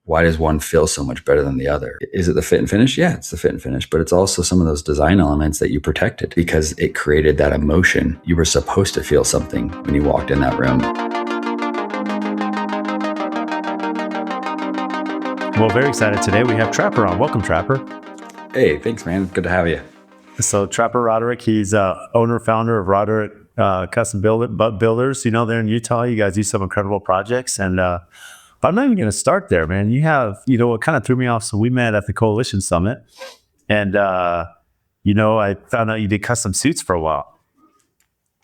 why does one feel so much better than the other? Is it the fit and finish? Yeah, it's the fit and finish, but it's also some of those design elements that you protected because it created that emotion. You were supposed to feel something when you walked in that room. Well, very excited today. We have Trapper on. Welcome, Trapper. Hey, thanks, man. Good to have you. So Trapper Roderick, he's owner, founder of Roderick Custom Builders. There in Utah, you guys do some incredible projects. And but I'm not even going to start there, man. You have, what kind of threw me off. So we met at the Coalition Summit, and I found out you did custom suits for a while.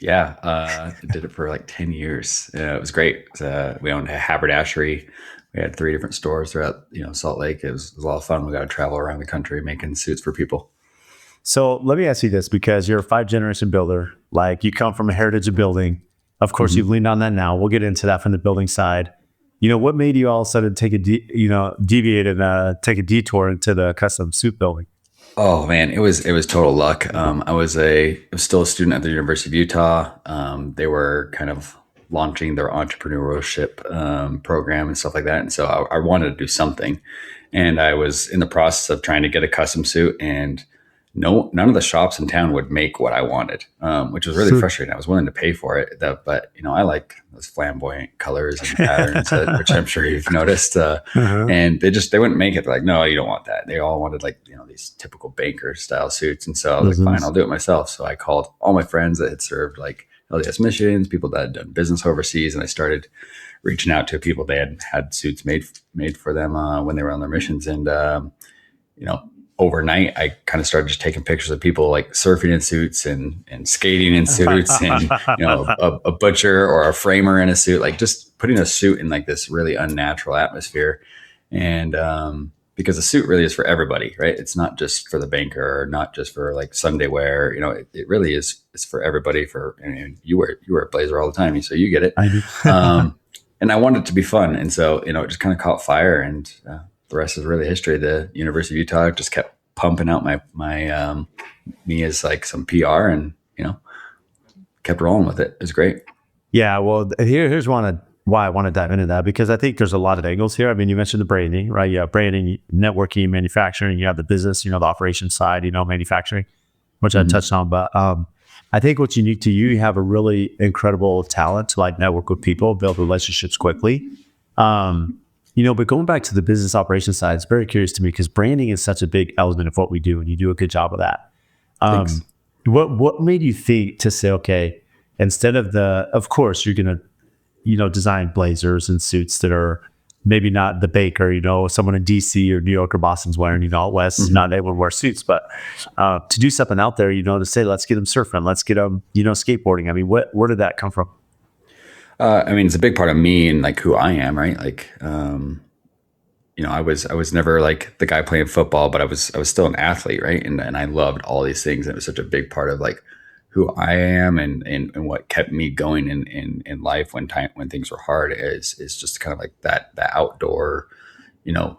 Yeah, I did it for like 10 years. It was great. We owned a haberdashery. We had 3 different stores throughout, Salt Lake. It was a lot of fun. We got to travel around the country making suits for people. So let me ask you this, because you're a 5th-generation builder. Like, you come from a heritage of building. Of course, you've leaned on that now. We'll get into that from the building side. What made you all of a sudden take deviate and take a detour into the custom suit building? Oh man, it was total luck. I was still a student at the University of Utah. They were kind of launching their entrepreneurship program and stuff like that, and so I wanted to do something. And I was in the process of trying to get a custom suit, and none of the shops in town would make what I wanted, which was really frustrating. I was willing to pay for it, but I like those flamboyant colors and patterns, which I'm sure you've noticed. And they wouldn't make it. They're like, no, you don't want that. They all wanted these typical banker style suits, and so I was like, fine, I'll do it myself. So I called all my friends that had served like LDS missions, people that had done business overseas, and I started reaching out to people. They had suits made for them when they were on their missions, and overnight, I kind of started just taking pictures of people like surfing in suits and skating in suits, and a butcher or a framer in a suit, like just putting a suit in like this really unnatural atmosphere. And because a suit really is for everybody, right? It's not just for the banker, or not just for like Sunday wear. It really is. It's for everybody. You wear a blazer all the time, so you get it. I do. And I wanted it to be fun, and so it just kind of caught fire, and the rest is really history. The University of Utah just kept pumping out my me as like some PR, and kept rolling with it. It was great. Yeah, well, here's why I want to dive into that, because I think there's a lot of angles here. I mean, you mentioned the branding, right? You have branding, networking, manufacturing. You have the business, the operations side, manufacturing, which I touched on. But I think what's unique to you have a really incredible talent to like network with people, build relationships quickly. But going back to the business operations side, it's very curious to me, because branding is such a big element of what we do, and you do a good job of that. Thanks. What made you think to say, okay, instead of course, you're going to, design blazers and suits that are maybe not the baker, someone in DC or New York or Boston's wearing, out west, not everyone wears suits, but to do something out there, to say, let's get them surfing, let's get them, skateboarding. I mean, where did that come from? It's a big part of me and like who I am, right? Like, I was never like the guy playing football, but I was still an athlete, right? And I loved all these things. It was such a big part of like who I am and what kept me going in life when things were hard is just kind of like that outdoor,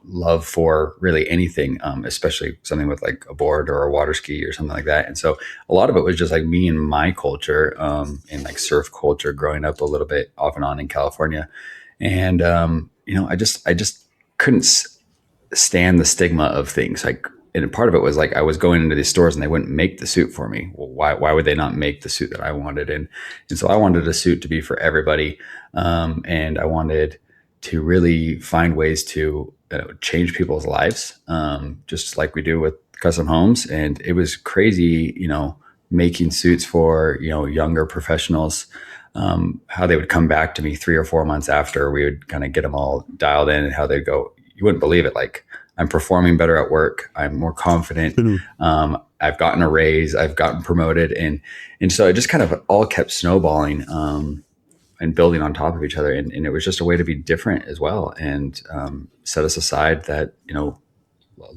love for really anything, especially something with like a board or a water ski or something like that. And so a lot of it was just like me and my culture, and like surf culture growing up a little bit off and on in California. And, I just couldn't stand the stigma of things. Like, and part of it was like, I was going into these stores and they wouldn't make the suit for me. Well, why would they not make the suit that I wanted? And so I wanted a suit to be for everybody. And I wanted to really find ways to change people's lives, just like we do with custom homes. And it was crazy, making suits for, younger professionals, how they would come back to me 3 or 4 months after we would kind of get them all dialed in, and how they'd go, you wouldn't believe it. Like, I'm performing better at work. I'm more confident. I've gotten a raise. I've gotten promoted. And so it just kind of all kept snowballing, and building on top of each other. And it was just a way to be different as well, and set us aside that, a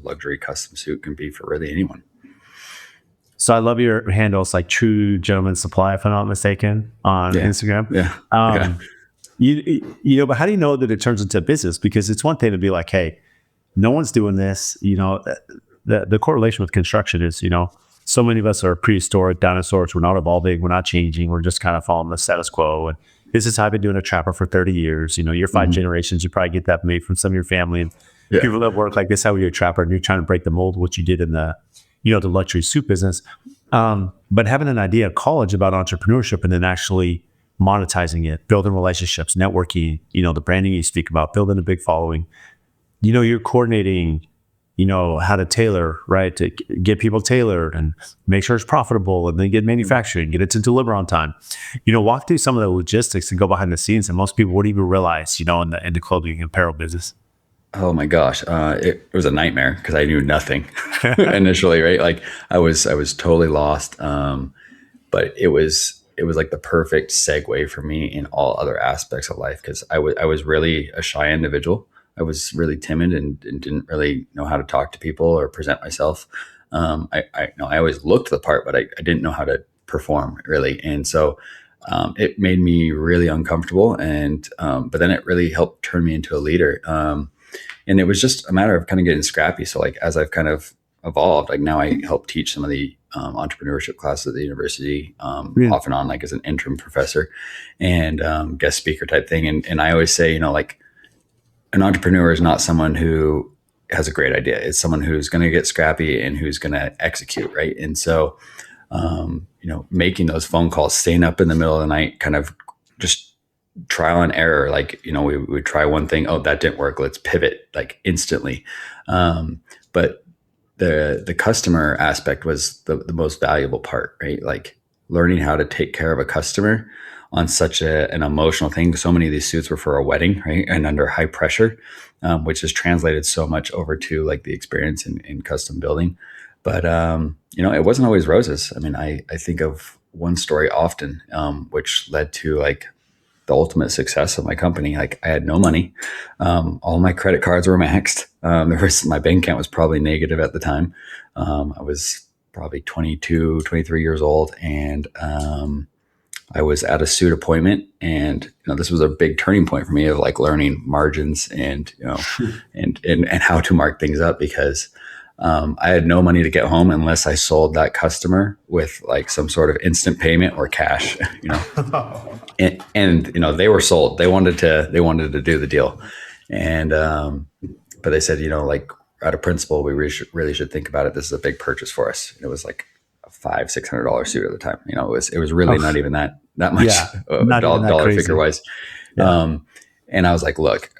luxury custom suit can be for really anyone. So I love your handles, like True Gentleman Supply, if I'm not mistaken, on Instagram. Yeah. But how do you know that it turns into a business? Because it's one thing to be like, hey, no one's doing this. The correlation with construction is, so many of us are prehistoric dinosaurs. We're not evolving. We're not changing. We're just kind of following the status quo. And this is how I've been doing a Trapper for 30 years. Your 5 generations, you probably get that made from some of your family. And Yeah. People that work like this, how you're a trapper and you're trying to break the mold, what you did in the, the luxury suit business. But having an idea at college about entrepreneurship and then actually monetizing it, building relationships, networking, the branding you speak about, building a big following, you're coordinating, how to tailor, right? To get people tailored and make sure it's profitable and then get manufacturing, get it to deliver on time. Walk through some of the logistics and go behind the scenes that most people wouldn't even realize, in the clothing and apparel business. Oh my gosh, it was a nightmare because I knew nothing initially, right? Like I was totally lost. But it was like the perfect segue for me in all other aspects of life because I was really a shy individual. I was really timid and didn't really know how to talk to people or present myself. I always looked the part, but I didn't know how to perform really, and so it made me really uncomfortable. And but then it really helped turn me into a leader. And it was just a matter of kind of getting scrappy. So like as I've kind of evolved, like now I help teach some of the entrepreneurship classes at the university, off and on, like as an interim professor and guest speaker type thing. And I always say, like an entrepreneur is not someone who has a great idea. It's someone who's going to get scrappy and who's going to execute, right? And so, making those phone calls, staying up in the middle of the night, kind of just trial and error. Like, we would try one thing. Oh, that didn't work. Let's pivot like instantly. But the customer aspect was the most valuable part, right? Like learning how to take care of a customer on such an emotional thing. So many of these suits were for a wedding, right? And under high pressure, which has translated so much over to like the experience in custom building. But, it wasn't always roses. I mean, I think of one story often, which led to like the ultimate success of my company. Like I had no money. All my credit cards were maxed. My bank account was probably negative at the time. I was probably 22, 23 years old. And, I was at a suit appointment and, this was a big turning point for me of like learning margins and, and how to mark things up because, I had no money to get home unless I sold that customer with like some sort of instant payment or cash, and they were sold. They wanted to do the deal. And, but they said, like out of principle, we really should think about it. This is a big purchase for us. It was like a $500-$600 suit at the time. It was really not even that much dollar figure wise. Yeah. And I was like, look,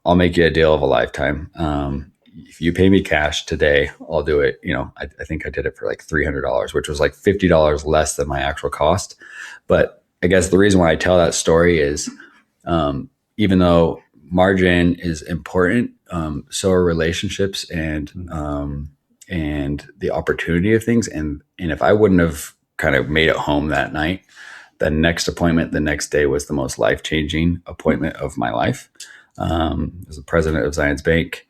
I'll make you a deal of a lifetime. If you pay me cash today, I'll do it. I think I did it for like $300, which was like $50 less than my actual cost. But I guess the reason why I tell that story is, even though margin is important, so are relationships and the opportunity of things. And if I wouldn't have kind of made it home that night, the next appointment the next day was the most life-changing appointment of my life. It was the president of Zions Bank,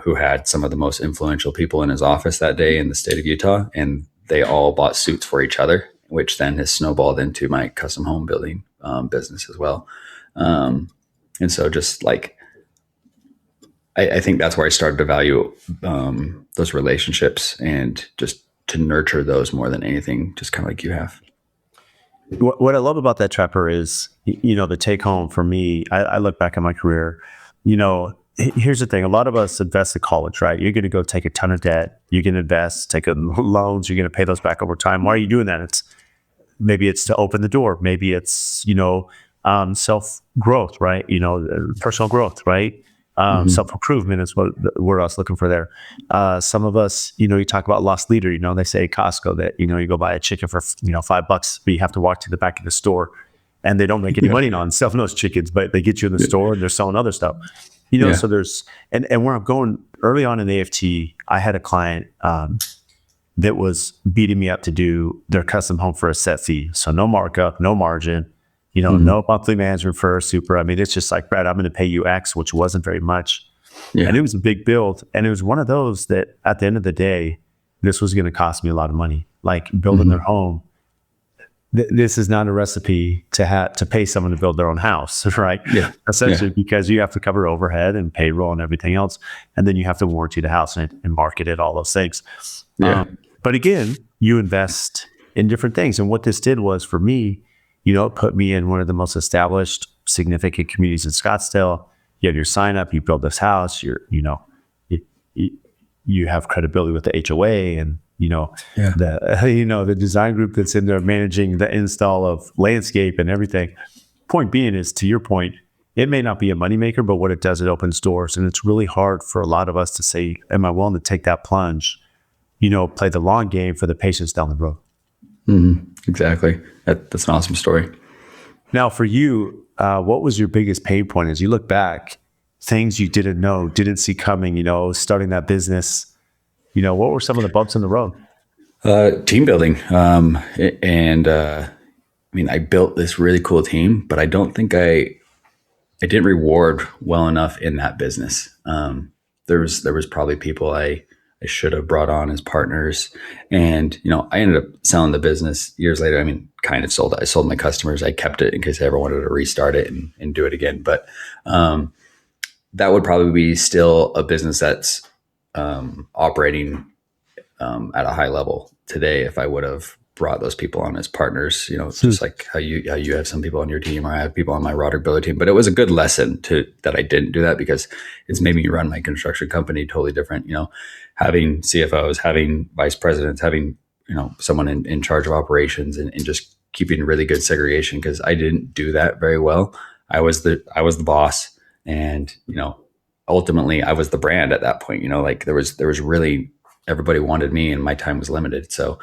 who had some of the most influential people in his office that day in the state of Utah. And they all bought suits for each other, which then has snowballed into my custom home building business as well. And so just like, I think that's where I started to value those relationships and just to nurture those more than anything, just kind of like you have. What I love about that, Trapper, is, the take home for me, I look back at my career, here's the thing. A lot of us invest in college, right? You're going to go take a ton of debt. You can invest, take loans. You're going to pay those back over time. Why are you doing that? Maybe it's to open the door. Maybe it's, self growth, right? Personal growth, right? Self improvement is what the word I was looking for there. Some of us, you talk about lost leader. They say at Costco that you go buy a chicken for $5, but you have to walk to the back of the store, and they don't make any money on selling those chickens, but they get you in the store and they're selling other stuff. So there's and where I'm going early on in AFT, I had a client that was beating me up to do their custom home for a set fee, so no markup, no margin. No monthly management for a super. I mean, it's just like, Brad, I'm going to pay you X, which wasn't very much. Yeah. And it was a big build. And it was one of those that at the end of the day, this was going to cost me a lot of money. Like building their home. This is not a recipe to pay someone to build their own house, right? Yeah. Essentially, because you have to cover overhead and payroll and everything else. And then you have to warranty the house and market it, all those things. Yeah. But again, you invest in different things. And what this did was for me, it put me in one of the most established, significant communities in Scottsdale. You have your sign up, you build this house, you have credibility with the HOA and, Yeah. the design group that's in there managing the install of landscape and everything. Point being is, to your point, it may not be a moneymaker, but what it does, it opens doors. And it's really hard for a lot of us to say, am I willing to take that plunge, play the long game for the patients down the road? Exactly. That's an awesome story. Now, for you, what was your biggest pain point as you look back? Things you didn't know, didn't see coming, starting that business. What were some of the bumps in the road? Team building. And I mean, I built this really cool team, but I don't think I didn't reward well enough in that business. There was probably people I should have brought on as partners, and I ended up selling the business years later. I mean, kind of sold it. I sold my customers. I kept it in case I ever wanted to restart it and do it again. But that would probably be still a business that's operating at a high level today if I would have brought those people on as partners. It's just like how you have some people on your team, or I have people on my Roderick builder team. But it was a good lesson that I didn't do that, because it's made me run my construction company totally different. Having CFOs, having vice presidents, having someone in charge of operations, and just keeping really good segregation, because I didn't do that very well. I was the boss, and ultimately I was the brand at that point. Like there was really, everybody wanted me, and my time was limited. So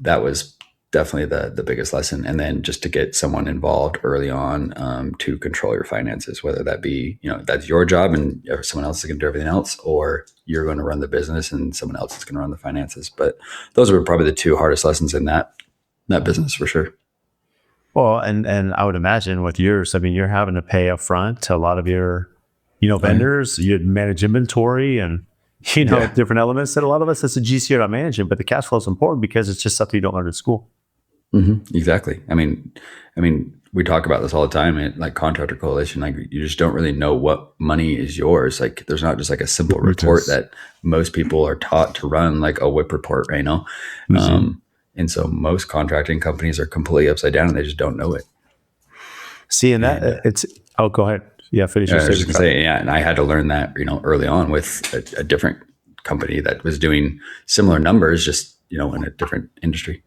that was definitely the biggest lesson. And then just to get someone involved early on to control your finances, whether that be, that's your job and someone else is going to do everything else, or you're going to run the business and someone else is going to run the finances. But those were probably the two hardest lessons in that business for sure. Well, and I would imagine with yours, I mean, you're having to pay up front to a lot of your, vendors. You manage inventory and, different elements that a lot of us as a GC are not managing, but the cash flow is important because it's just something you don't learn in school. Exactly. I mean, we talk about this all the time at like Contractor Coalition. Like, you just don't really know what money is yours. Like, there's not just like a simple report that most people are taught to run, like a WIP report, right? And so most contracting companies are completely upside down, and they just don't know it. See, and that go ahead. Yeah, finish your I was just gonna say, and I had to learn that, early on with a different company that was doing similar numbers, just, in a different industry.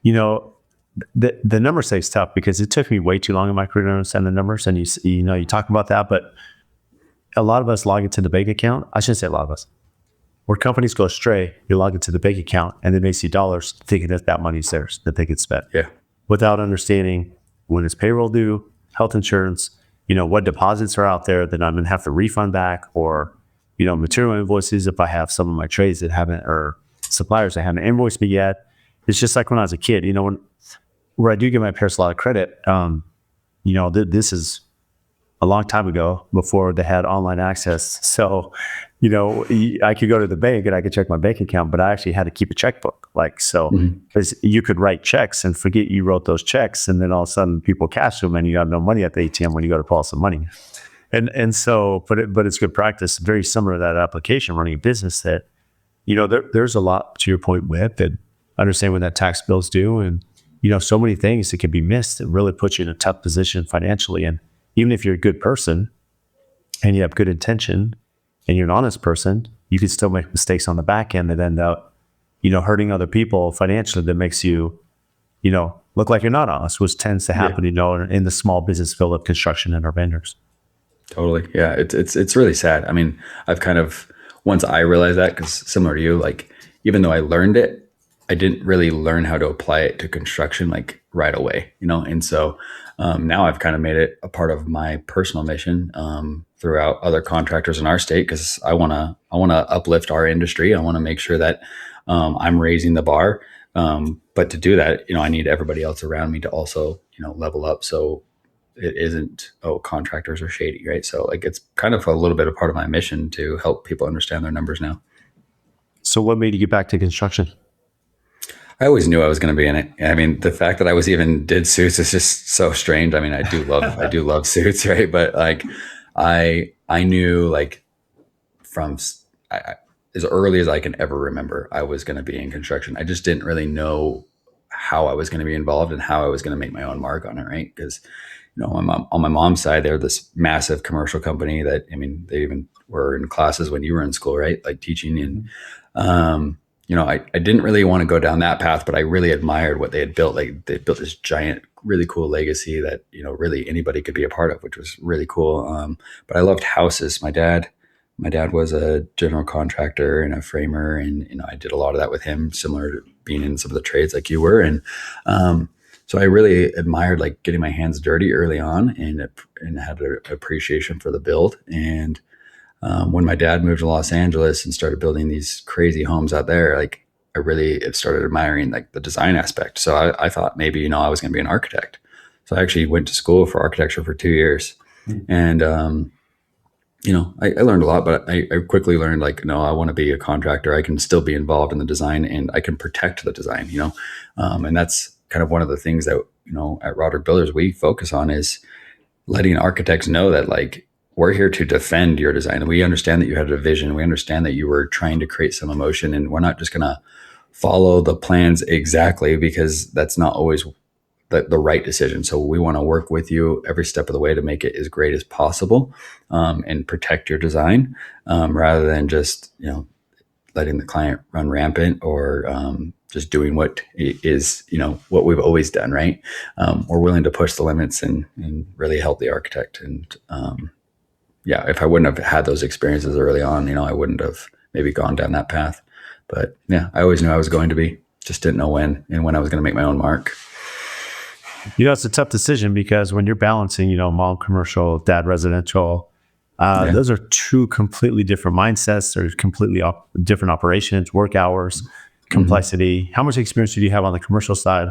The number say is tough because it took me way too long in my career to understand the numbers. And you talk about that, but a lot of us log into the bank account. I shouldn't say a lot of us. Where companies go astray, you log into the bank account and then they see dollars, thinking that money's theirs, that they could spend. Yeah. Without understanding when it's payroll due, health insurance, what deposits are out there that I'm going to have to refund back, or, material invoices if I have some of my trades that haven't, or suppliers that haven't invoiced me yet. It's just like when I was a kid, where I do give my parents a lot of credit. This is a long time ago before they had online access. So, I could go to the bank and I could check my bank account, but I actually had to keep a checkbook. Because you could write checks and forget you wrote those checks, and then all of a sudden people cash them and you have no money at the ATM when you go to pull out some money. And so, but it's good practice, very similar to that application, running a business that, there's a lot to your point with, and understand what that tax bill's due, and, so many things that can be missed that really puts you in a tough position financially. And even if you're a good person and you have good intention and you're an honest person, you can still make mistakes on the back end that end up, hurting other people financially. That makes you, look like you're not honest, which tends to happen, in the small business field of construction and our vendors. Totally. Yeah. It's really sad. I mean, I've kind of, once I realized that, because similar to you, like, even though I learned it, I didn't really learn how to apply it to construction like right away, and so now I've kind of made it a part of my personal mission throughout other contractors in our state, because I want to uplift our industry. I want to make sure that I'm raising the bar, but to do that, I need everybody else around me to also level up, so it isn't, contractors are shady, right? So like, it's kind of a little bit of part of my mission to help people understand their numbers now. So what made you get back to construction? I always knew I was going to be in it. I mean, the fact that I did suits is just so strange. I mean, I do love suits, right? But like, I knew, like, from as early as I can ever remember, I was going to be in construction. I just didn't really know how I was going to be involved and how I was going to make my own mark on it, right? Because, on my mom's side, they're this massive commercial company that, I mean, they even were in classes when you were in school, right? Like teaching. And, I didn't really want to go down that path, but I really admired what they had built. Like they built this giant, really cool legacy that, really anybody could be a part of, which was really cool. But I loved houses. My dad was a general contractor and a framer, and I did a lot of that with him, similar to being in some of the trades like you were. And so I really admired like getting my hands dirty early on, and had an appreciation for the build. And when my dad moved to Los Angeles and started building these crazy homes out there, like I really started admiring like the design aspect. So I thought maybe I was going to be an architect. So I actually went to school for architecture for 2 years, and I learned a lot, but I quickly learned like, no, I want to be a contractor. I can still be involved in the design, and I can protect the design, and that's kind of one of the things that, at Roderick Builders, we focus on is letting architects know that like, we're here to defend your design. And we understand that you had a vision. We understand that you were trying to create some emotion, and we're not just going to follow the plans exactly, because that's not always the right decision. So we want to work with you every step of the way to make it as great as possible, and protect your design, rather than just, letting the client run rampant, or just doing what is, what we've always done, right? We're willing to push the limits and really help the architect. And if I wouldn't have had those experiences early on, I wouldn't have maybe gone down that path. But yeah, I always knew I was going to be, just didn't know when I was going to make my own mark. It's a tough decision, because when you're balancing, mom commercial, dad residential, those are two completely different mindsets. They're completely different operations, work hours, complexity. Mm-hmm. How much experience do you have on the commercial side?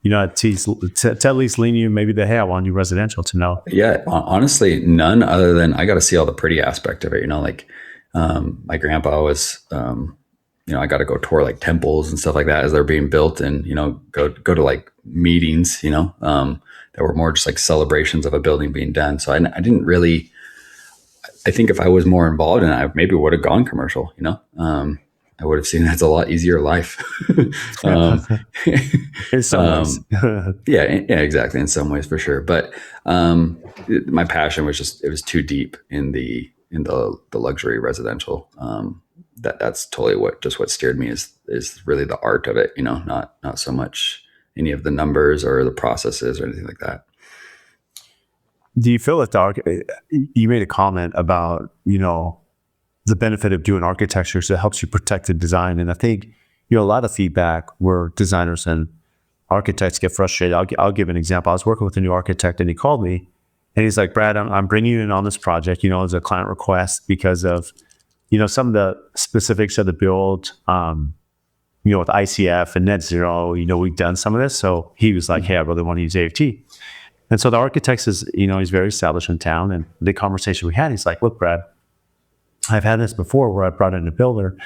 To at least lean you maybe the, hey, I want you residential to know. Yeah, honestly, none, other than I got to see all the pretty aspect of it. Like my grandpa was, I got to go tour like temples and stuff like that as they're being built, and, go to like meetings, that were more just like celebrations of a building being done. So I didn't really, I think if I was more involved in it, I maybe would have gone commercial, I would have seen that's a lot easier life. In some ways. yeah, exactly. In some ways, for sure. But my passion was just, it was too deep in the luxury residential. That's totally what steered me is really the art of it, not so much any of the numbers or the processes or anything like that. Do you feel that you made a comment about, the benefit of doing architecture, so it helps you protect the design? And I think, a lot of feedback where designers and architects get frustrated. I'll give an example. I was working with a new architect, and he called me, and he's like, Brad, I'm bringing you in on this project, as a client request, because of, some of the specifics of the build, with ICF and net zero, we've done some of this. So he was like, hey, I really want to use AFT. And so the architect is, he's very established in town. And the conversation we had, he's like, look, Brad, I've had this before where I brought in a builder,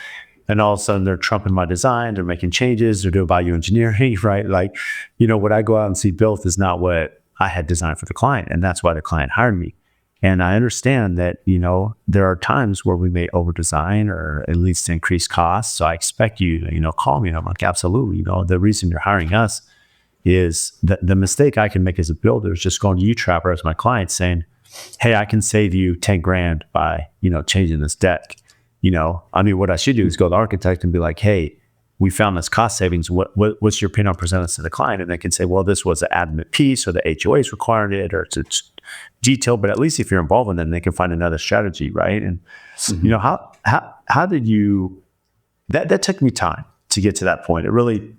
and all of a sudden they're trumping my design, they're making changes, they're doing value engineering, right? Like, what I go out and see built is not what I had designed for the client. And that's why the client hired me. And I understand that, there are times where we may over design or at least increase costs. So I expect you to, call me. And I'm like, absolutely. The reason you're hiring us is that the mistake I can make as a builder is just going to you, Trapper, as my client, saying, hey, I can save you 10 grand by, changing this deck. What I should do is go to the architect and be like, hey, we found this cost savings. What's your opinion on presenting this to the client? And they can say, well, this was an adamant piece, or the HOAs required it, or it's detailed. But at least if you're involved in it, they can find another strategy, right? And how did you? That took me time to get to that point. It really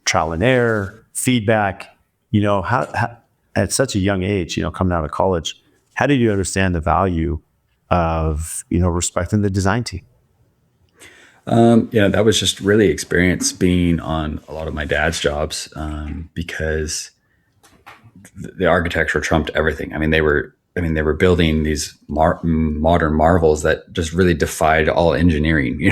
trial and error, feedback. How at such a young age, coming out of college, how did you understand the value of respecting the design team? That was just really experience being on a lot of my dad's jobs, because the architecture trumped everything. They were building these modern marvels that just really defied all engineering,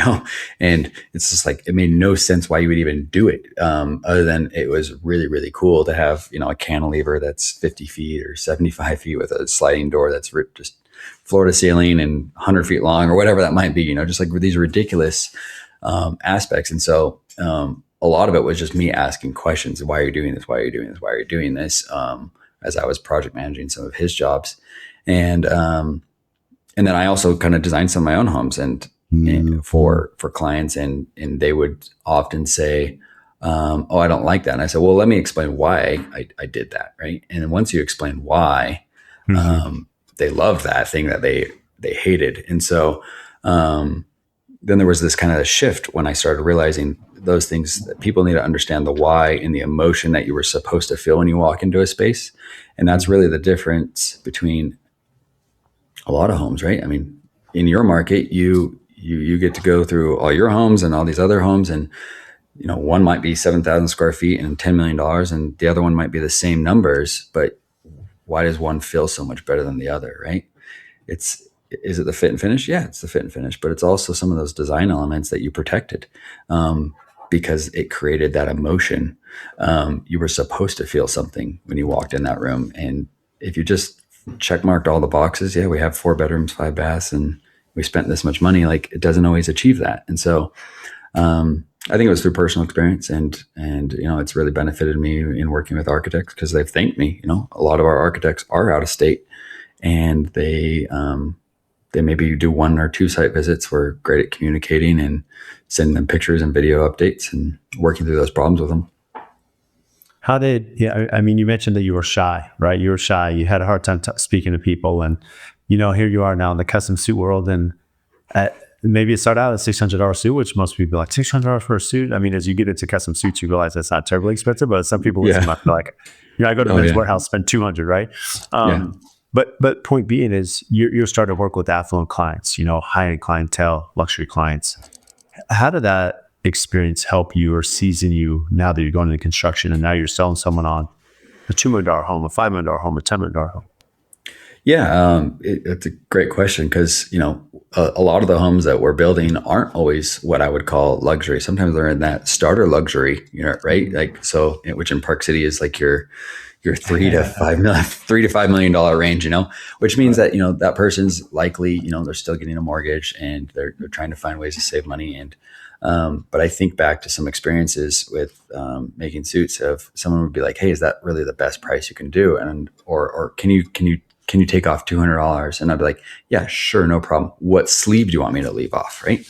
and it's just like, it made no sense why you would even do it, other than it was really, really cool to have, a cantilever that's 50 feet or 75 feet with a sliding door that's just floor to ceiling and 100 feet long, or whatever that might be, just like these ridiculous aspects. And so a lot of it was just me asking questions. Why are you doing this? Why are you doing this? Why are you doing this? as I was project managing some of his jobs. And then I also kind of designed some of my own homes and for clients, and they would often say, oh, I don't like that. And I said, well, let me explain why I did that. Right. And then once you explain why, they loved that thing that they hated. And so, then there was this kind of shift when I started realizing those things that people need to understand the why and the emotion that you were supposed to feel when you walk into a space. And that's really the difference between a lot of homes, right? I mean, in your market, you get to go through all your homes and all these other homes, and one might be 7,000 square feet and $10 million, and the other one might be the same numbers, but why does one feel so much better than the other, right? Is it the fit and finish? Yeah, it's the fit and finish, but it's also some of those design elements that you protected, because it created that emotion. You were supposed to feel something when you walked in that room, and if you just check marked all the boxes, yeah, we have 4 bedrooms, 5 baths, and we spent this much money, like it doesn't always achieve that. And so I think it was through personal experience, and it's really benefited me in working with architects, because they've thanked me. A lot of our architects are out of state, and they maybe do 1 or 2 site visits. We're great at communicating and sending them pictures and video updates and working through those problems with them. I mean, you mentioned that you were shy, right? You were shy. You had a hard time speaking to people, and here you are now in the custom suit world, and maybe it started out at $600 suit, which most people are like, $600 for a suit. I mean, as you get into custom suits, you realize that's not terribly expensive, but some people listen might be like, I go to Men's Warehouse, spend $200, right? But point being is you're starting to work with affluent clients, high-end clientele, luxury clients. How did that experience help you or season you now that you're going into construction and now you're selling someone on a $2 million home, a $5 million home, a $10 million home? Yeah, it's a great question, because a lot of the homes that we're building aren't always what I would call luxury. Sometimes they're in that starter luxury, right? Like, so, which in Park City is like your $3 to $5 million range, which means that that person's likely they're still getting a mortgage, and they're trying to find ways to save money. And but I think back to some experiences with making suits of someone would be like, hey, is that really the best price you can do? And or can you take off $200? And I'd be like, yeah, sure, no problem. What sleeve do you want me to leave off, right?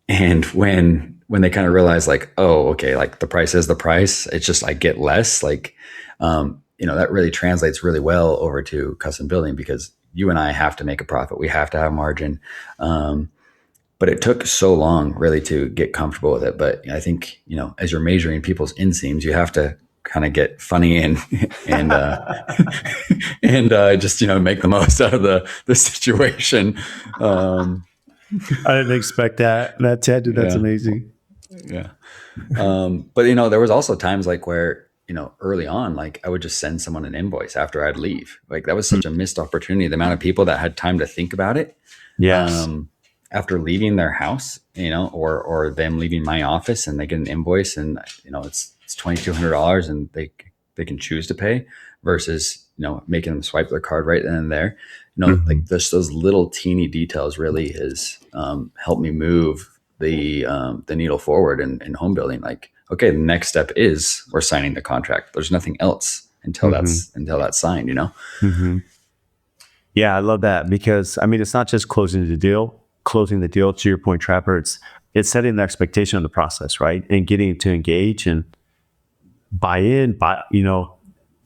And when they kind of realize, like, oh, okay, like the price is the price, it's just I get less, like, that really translates really well over to custom building, because you and I have to make a profit. We have to have margin. But it took so long really to get comfortable with it. But I think, as you're measuring people's inseams, you have to kind of get funny and just make the most out of the situation. I didn't expect that. Ted, that's amazing. Yeah. But there was also times like where early on, like I would just send someone an invoice after I'd leave. Like that was such a missed opportunity. The amount of people that had time to think about it. Yes. After leaving their house, or them leaving my office, and they get an invoice, and it's $2,200, and they can choose to pay, versus making them swipe their card right then and there. Like just those little teeny details really has helped me move the needle forward in home building. Like, okay, the next step is we're signing the contract. There's nothing else until that's signed. Yeah, I love that, because I mean, it's not just closing the deal. To your point, Trapper, it's setting the expectation of the process, right? And getting to engage and buy in,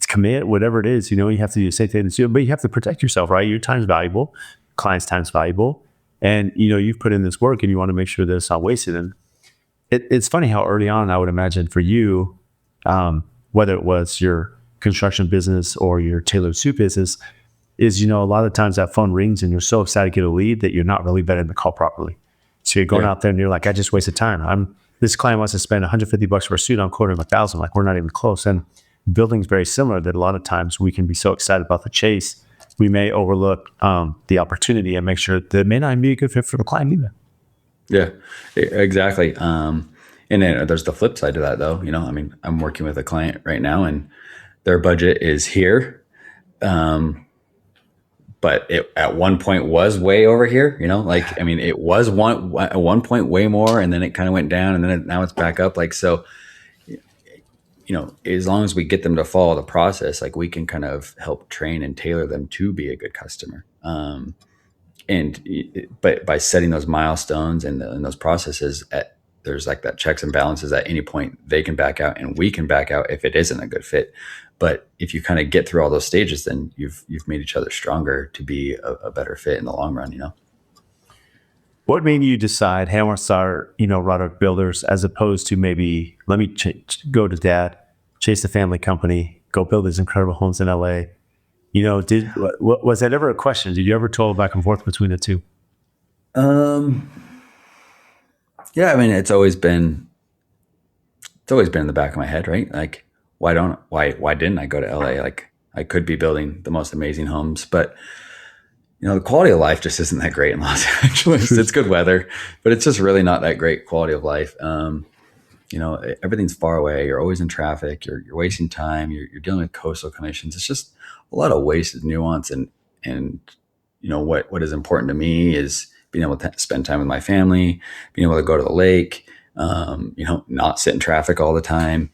commit, whatever it is, you have to do the same thing, but you have to protect yourself, right? Your time's valuable, client's time's valuable. And, you've put in this work, and you want to make sure that it's not wasted. And it's funny how early on, I would imagine for you, whether it was your construction business or your tailored suit business, is, a lot of times that phone rings and you're so excited to get a lead that you're not really vetting the call properly. So you're going out there and you're like, I just wasted time. This client wants to spend $150 for a suit, I'm quoting $1,000. Like, we're not even close. And building's very similar, that a lot of times we can be so excited about the chase, we may overlook the opportunity and make sure that it may not be a good fit for the client either. Yeah, exactly. And then there's the flip side to that, though. I mean, I'm working with a client right now, and their budget is here. But it at one point was way over here, I mean, it was at one point way more, and then it kind of went down, and then now it's back up. Like, so, as long as we get them to follow the process, like we can kind of help train and tailor them to be a good customer. But by setting those milestones and those processes, there's like that checks and balances. At any point they can back out and we can back out if it isn't a good fit. But if you kind of get through all those stages, then you've made each other stronger to be a better fit in the long run. What made you decide, hey, I want to start, Roderick Builders, as opposed to maybe let me go to dad, chase the family company, go build these incredible homes in LA? Was that ever a question? Did you ever toil back and forth between the two? Yeah, I mean, it's always been in the back of my head, right? Like, why didn't I go to LA? Like, I could be building the most amazing homes, but the quality of life just isn't that great in Los Angeles. It's good weather, but it's just really not that great quality of life. Everything's far away. You're always in traffic. You're wasting time. You're dealing with coastal commissions. It's just a lot of wasted nuance. And what is important to me is being able to spend time with my family, being able to go to the lake, not sit in traffic all the time,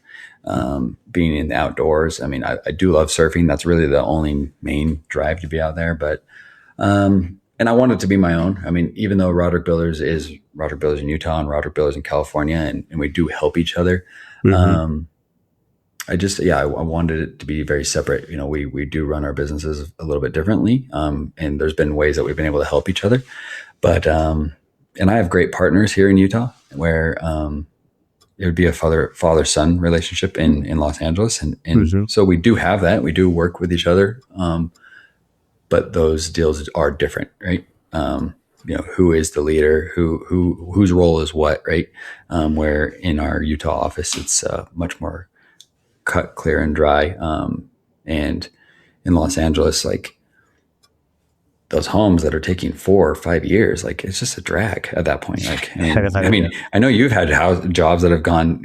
being in the outdoors. I mean, I do love surfing. That's really the only main drive to be out there. But and I want it to be my own. I mean, even though Roderick Builders is Roderick Builders in Utah and Roderick Builders in California, and we do help each other. Mm-hmm. I wanted it to be very separate. We do run our businesses a little bit differently. And there's been ways that we've been able to help each other. But, and I have great partners here in Utah where, it would be a father-son relationship in Los Angeles. And mm-hmm. So we do have that. We do work with each other. But those deals are different, right? Who is the leader, whose role is what, right? Where in our Utah office, it's much more cut, clear, and dry. And in Los Angeles, like those homes that are taking 4 or 5 years, like it's just a drag at that point. Like, I mean, I know you've had jobs that have gone,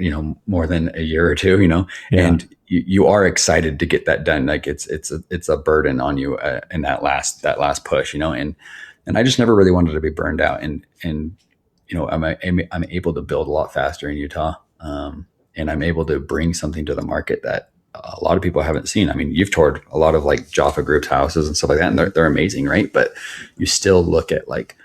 more than a year or two, yeah. And you are excited to get that done. Like it's a burden on you in that last push, and I just never really wanted to be burned out. And I'm able to build a lot faster in Utah. And I'm able to bring something to the market that a lot of people haven't seen. I mean, you've toured a lot of like Jaffa Group's houses and stuff like that, and they're amazing, right? But you still look at like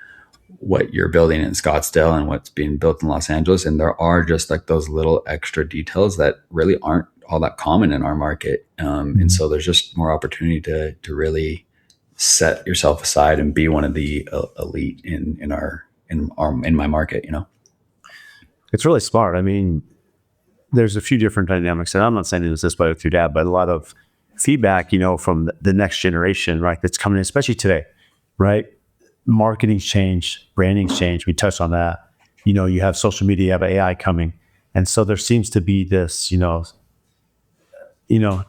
what you're building in Scottsdale and what's being built in Los Angeles, and there are just like those little extra details that really aren't all that common in our market. And so there's just more opportunity to really set yourself aside and be one of the elite in my market. It's really smart. I mean, there's a few different dynamics, and I'm not saying it was this way with your dad, but a lot of feedback, from the next generation, right? That's coming in, especially today, right? Marketing's changed, branding's changed. We touched on that. You have social media, you have AI coming. And so there seems to be this,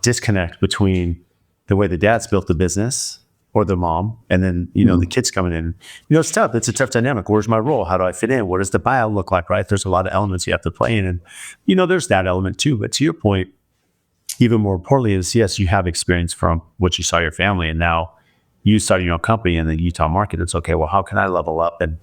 disconnect between the way the dad's built the business or the mom, and then, the kids coming in. It's tough. It's a tough dynamic. Where's my role? How do I fit in? What does the buyout look like, right? There's a lot of elements you have to play in. And, there's that element too. But to your point, even more importantly is, yes, you have experience from what you saw your family, and now you starting your own company in the Utah market. It's okay, well, how can I level up and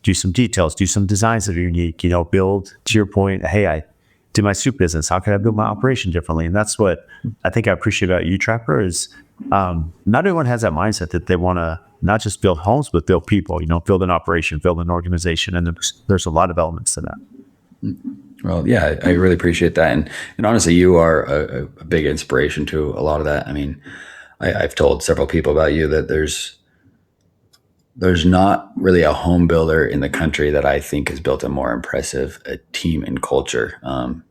do some details, do some designs that are unique, build, to your point, hey, I do my soup business. How can I build my operation differently? And that's what I think I appreciate about you, Trapper, is not everyone has that mindset that they want to not just build homes, but build people, build an operation, build an organization. And there's a lot of elements to that. Well, yeah, I really appreciate that. And honestly, you are a big inspiration to a lot of that. I mean, I've told several people about you that there's not really a home builder in the country that I think has built a more impressive team and culture.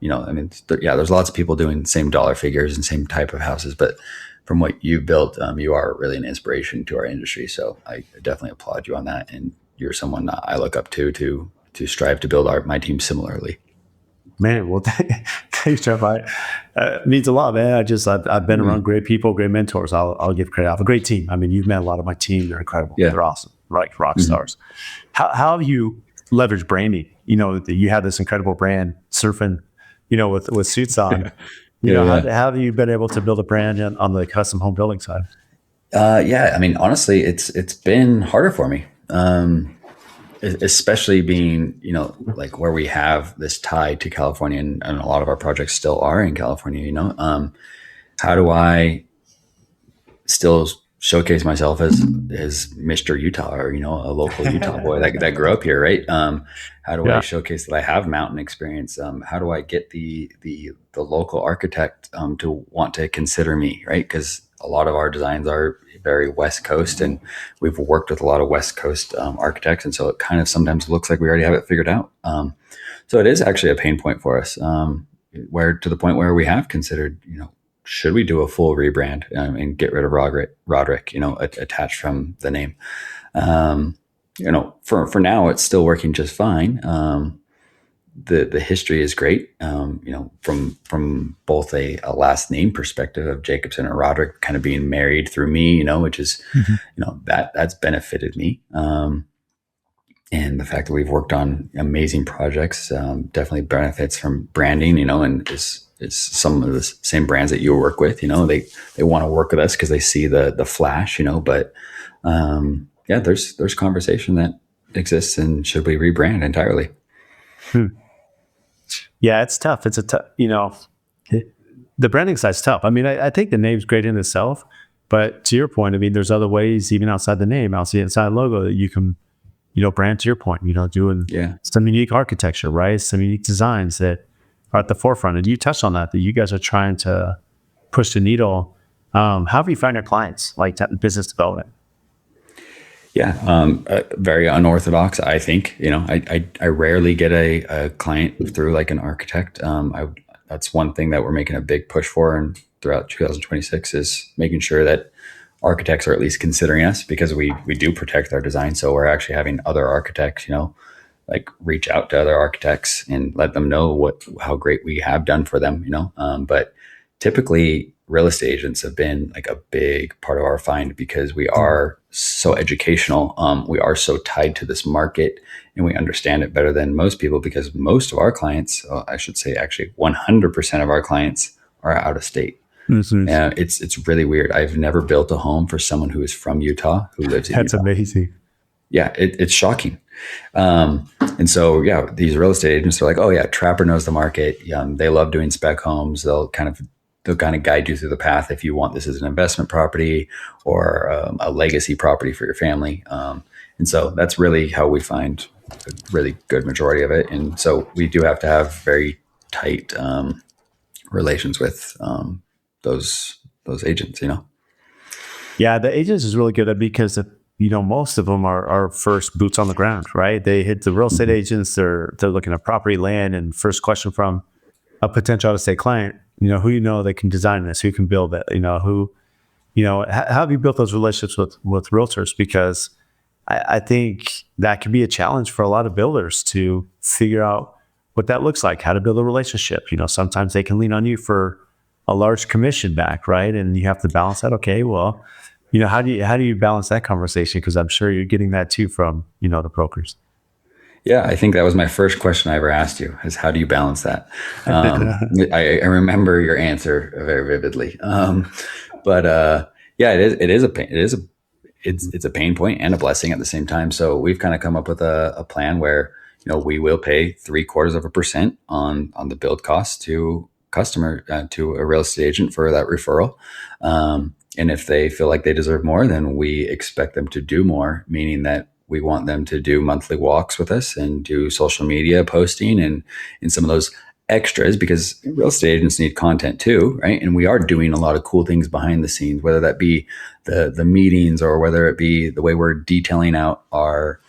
There's lots of people doing the same dollar figures and same type of houses, but from what you built, you are really an inspiration to our industry. So I definitely applaud you on that. And you're someone I look up to strive to build my team similarly. Man, well, thanks, Jeff. It means a lot, man. I've been around great people, great mentors. I'll give credit. I have a great team. I mean, you've met a lot of my team. They're incredible. Yeah. They're awesome, right? Rock stars. How have you leveraged branding? You have this incredible brand, surfing, with suits on. How have you been able to build a brand on the custom home building side? I mean, honestly, it's been harder for me. especially being, like where we have this tie to California, and a lot of our projects still are in California, how do I still showcase myself as Mr. Utah, or a local Utah boy that grew up here, right? How do I Yeah. showcase that I have mountain experience? How do I get the local architect to want to consider me, right? Because a lot of our designs are very West Coast, and we've worked with a lot of West Coast architects, and so it kind of sometimes looks like we already have it figured out. So it is actually a pain point for us, where to the point where we have considered, should we do a full rebrand and get rid of Roderick, attached from the name? For now, it's still working just fine. The history is great, from both a last name perspective of Jacobson or Roderick kind of being married through me, which is, Mhm. that's benefited me. And the fact that we've worked on amazing projects definitely benefits from branding, and is some of the same brands that you work with, they want to work with us because they see the flash, but yeah, there's conversation that exists, and should we rebrand entirely? Hmm. Yeah, it's tough. It's a tough, the branding side's tough. I mean, I think the name's great in itself, but to your point, I mean, there's other ways, even outside the name, outside the logo, that you can, brand to your point, doing Yeah. some unique architecture, right? Some unique designs that are at the forefront. And you touched on that you guys are trying to push the needle. How have you found your clients, like business development? Yeah, very unorthodox. I think, I rarely get a client through like an architect. That's one thing that we're making a big push for, and throughout 2026 is making sure that architects are at least considering us, because we do protect our design. So we're actually having other architects, like reach out to other architects and let them know how great we have done for them. But typically real estate agents have been like a big part of our find, because we are so educational. We are so tied to this market, and we understand it better than most people, because most of our clients, I should say actually 100% of our clients, are out of state. Mhm. It's really weird. I've never built a home for someone who is from Utah who lives in That's Utah. amazing. Yeah, it's shocking. And so, yeah, these real estate agents are like, oh yeah, Trapper knows the market. They love doing spec homes. They'll kind of guide you through the path if you want this as an investment property, or a legacy property for your family. And so that's really how we find a really good majority of it. And so we do have to have very tight relations with those agents. Yeah, the agents is really good at, because most of them are first boots on the ground, right? They hit the real estate Mhm. agents. They're looking at property, land, and first question from a potential out of state client, who they can design this, who can build it, who how have you built those relationships with realtors? Because I think that can be a challenge for a lot of builders to figure out what that looks like, how to build a relationship. Sometimes they can lean on you for a large commission back, right? And you have to balance that. Okay, well, how do you balance that conversation? Because I'm sure you're getting that too from the brokers. Yeah, I think that was my first question I ever asked you, is how do you balance that? I remember your answer very vividly. But yeah, it is a pain. It's a pain point and a blessing at the same time. So we've kind of come up with a plan where, we will pay 0.75% on the build cost to customer, to a real estate agent for that referral. And if they feel like they deserve more, then we expect them to do more, meaning that we want them to do monthly walks with us and do social media posting and some of those extras, because real estate agents need content too, right? And we are doing a lot of cool things behind the scenes, whether that be the meetings, or whether it be the way we're detailing out our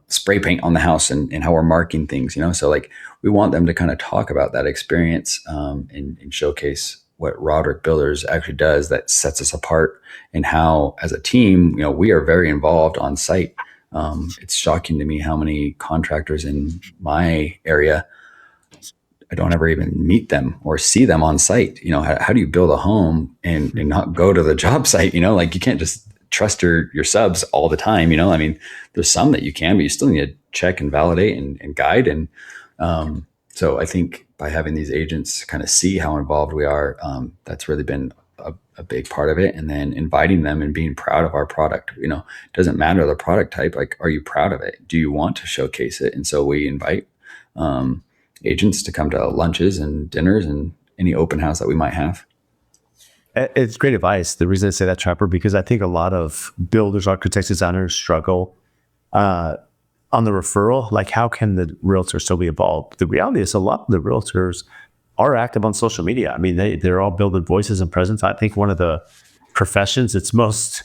spray paint on the house, and how we're marking things. So like, we want them to kind of talk about that experience, and showcase what Roderick Builders actually does that sets us apart, and how as a team, we are very involved on site. It's shocking to me how many contractors in my area, I don't ever even meet them or see them on site. How do you build a home and not go to the job site? Like, you can't just trust your subs all the time. I mean, there's some that you can, but you still need to check and validate and guide. And so I think by having these agents kind of see how involved we are, that's really been a a big part of it. And then inviting them and being proud of our product. You know, it doesn't matter the product type. Like, are you proud of it? Do you want to showcase it? And so we invite agents to come to lunches and dinners and any open house that we might have. It's great advice. The reason I say that, Trapper, because I think a lot of builders, architects, designers struggle on the referral. Like, how can the realtor still be involved? The reality is a lot of the realtors are active on social media. I mean, they're all building voices and presence. I think one of the professions that's most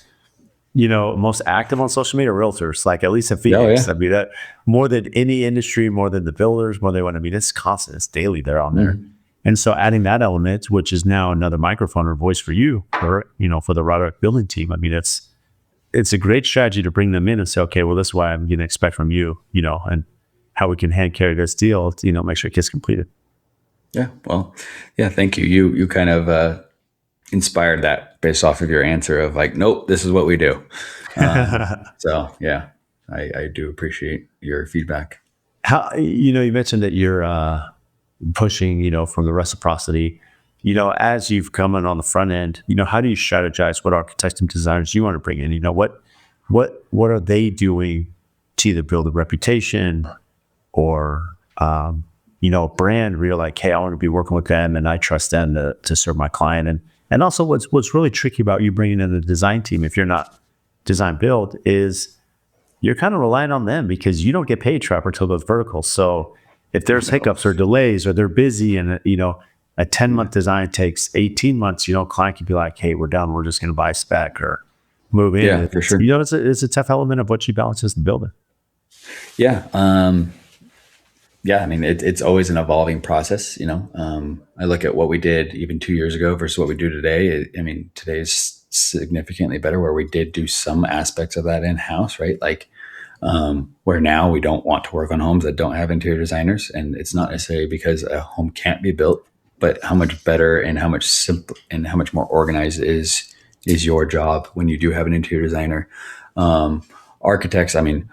active on social media are realtors, like at least in Phoenix. Yeah. I mean, that more than any industry, more than the builders, more than I mean, it's constant, it's daily. They're on there. And so adding that element, which is now another microphone or voice for you, or, for the Roderick building team. I mean, it's a great strategy to bring them in and say, okay, well, this is what I'm going to expect from you, and how we can hand carry this deal to, make sure it gets completed. Yeah. Well, yeah, thank you. You kind of inspired that based off of your answer of like, nope, this is what we do. So yeah, I do appreciate your feedback. How, you mentioned that you're pushing, from the reciprocity, as you've come in on the front end, how do you strategize what architects and designers you want to bring in? What are they doing to either build a reputation or, brand where you're like, hey, I want to be working with them and I trust them to serve my client. And also what's really tricky about you bringing in the design team, if you're not design build, is you're kind of relying on them because you don't get paid, Trapper, till those verticals. So if there's hiccups or delays or they're busy and, a 10-month design takes 18 months, client could be like, hey, we're done. We're just going to buy spec or move in. Yeah, for sure. It's a tough element of what you balance as the builder. Yeah. Yeah. I mean, it's always an evolving process. I look at what we did even 2 years ago versus what we do today. I mean, today is significantly better where we did do some aspects of that in-house, right? Like, where now we don't want to work on homes that don't have interior designers. And it's not necessarily because a home can't be built, but how much better and how much simple and how much more organized is your job when you do have an interior designer. Architects, I mean,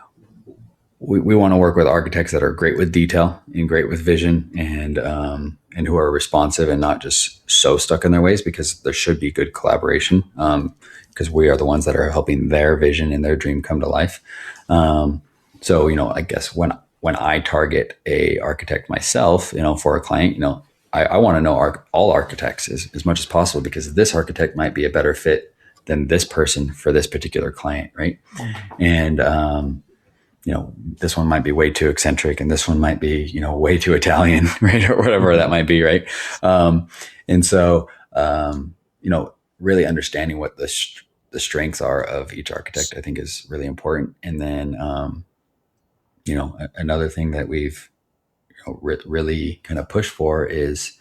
we want to work with architects that are great with detail and great with vision and who are responsive and not just so stuck in their ways, because there should be good collaboration, because we are the ones that are helping their vision and their dream come to life. So, I guess when I target a architect myself, for a client, I want to know all architects as much as possible, because this architect might be a better fit than this person for this particular client. Right. And, this one might be way too eccentric and this one might be, way too Italian, right? Or whatever that might be. Right. And so, really understanding what the strengths are of each architect, I think, is really important. And then, another thing that we've really kind of pushed for is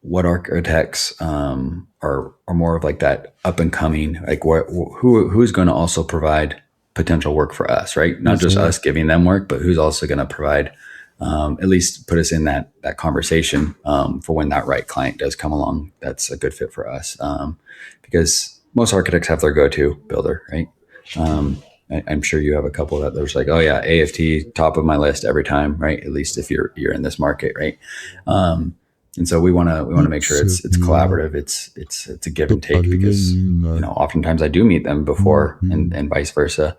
what architects are more of like that up and coming, like who's going to also provide potential work for us, right? Not just us giving them work, but who's also going to provide at least put us in that conversation for when that right client does come along. That's a good fit for us, because most architects have their go-to builder, right? I'm sure you have a couple that there's like, oh yeah, AFT top of my list every time, right? At least if you're in this market, right? And so we want to make sure it's collaborative. It's a give and take, because oftentimes I do meet them before and vice versa.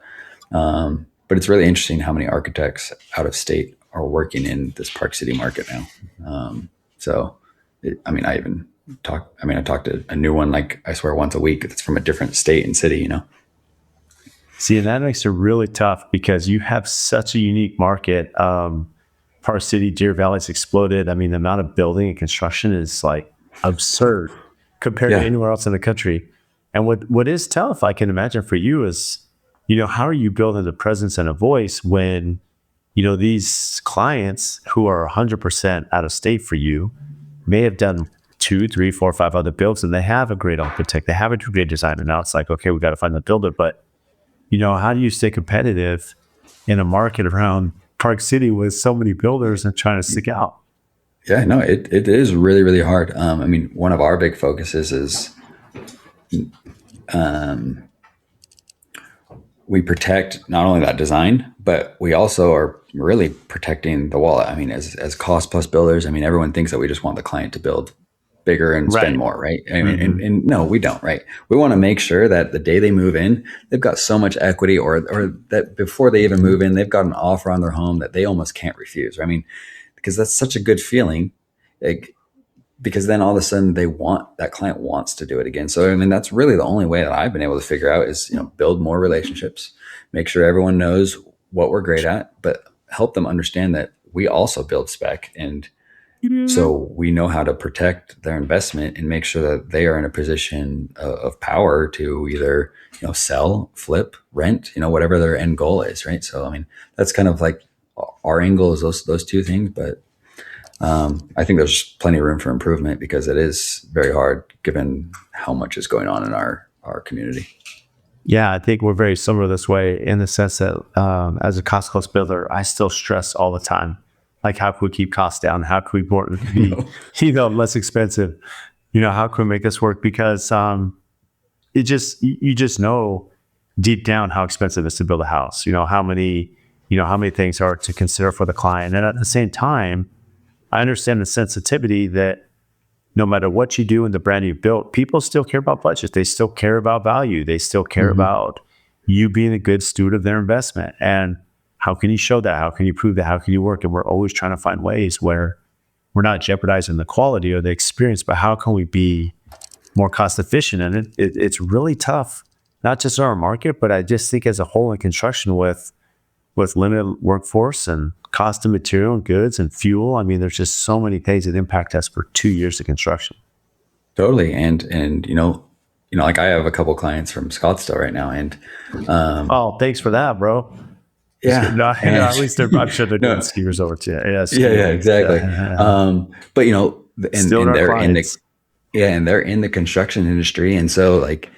But it's really interesting how many architects out of state are working in this Park City market now. I talk to a new one, like I swear once a week, that's from a different state and city, See, and that makes it really tough because you have such a unique market. Park City, Deer Valley's exploded. I mean, the amount of building and construction is like absurd compared to anywhere else in the country. And what is tough, I can imagine for you, is, how are you building the presence and a voice when, these clients who are 100% out of state for you may have done 2, 3, 4, 5 other builds, and they have a great architect, they have a great designer. Now it's like, okay, we got to find the builder. But, how do you stay competitive in a market around Park City with so many builders and trying to stick out? Yeah, no, it is really, really hard. One of our big focuses is we protect not only that design, but we also are really protecting the wallet. As cost plus builders, everyone thinks that we just want the client to build bigger and spend Right. more, right? I mean, and no, we don't, right? We want to make sure that the day they move in, they've got so much equity, or that before they even move in, they've got an offer on their home that they almost can't refuse. I mean, because that's such a good feeling, like, because then all of a sudden that client wants to do it again. So I mean, that's really the only way that I've been able to figure out is, build more relationships, make sure everyone knows what we're great at, but help them understand that we also build spec, and so we know how to protect their investment and make sure that they are in a position of power to either, sell, flip, rent, whatever their end goal is, right? So I mean, that's kind of like our angle is those two things, but I think there's plenty of room for improvement because it is very hard given how much is going on in our community. Yeah, I think we're very similar this way in the sense that as a cost plus builder, I still stress all the time, like how can we keep costs down? How can we be, less expensive? How can we make this work? Because you just know deep down how expensive it is to build a house. How many things are to consider for the client, and at the same time, I understand the sensitivity that no matter what you do in the brand you built, people still care about budget. They still care about value. They still care about you being a good steward of their investment. And how can you show that? How can you prove that? How can you work? And we're always trying to find ways where we're not jeopardizing the quality or the experience, but how can we be more cost efficient? And it's really tough, not just in our market, but I just think as a whole in construction with limited workforce and cost of material and goods and fuel. I mean, there's just so many things that impact us for 2 years of construction. Totally. And like I have a couple clients from Scottsdale right now, and oh, thanks for that, bro. yeah, no, at least I'm sure they're doing no, skiers over to you. yeah, exactly. But and they're in the construction industry, and so like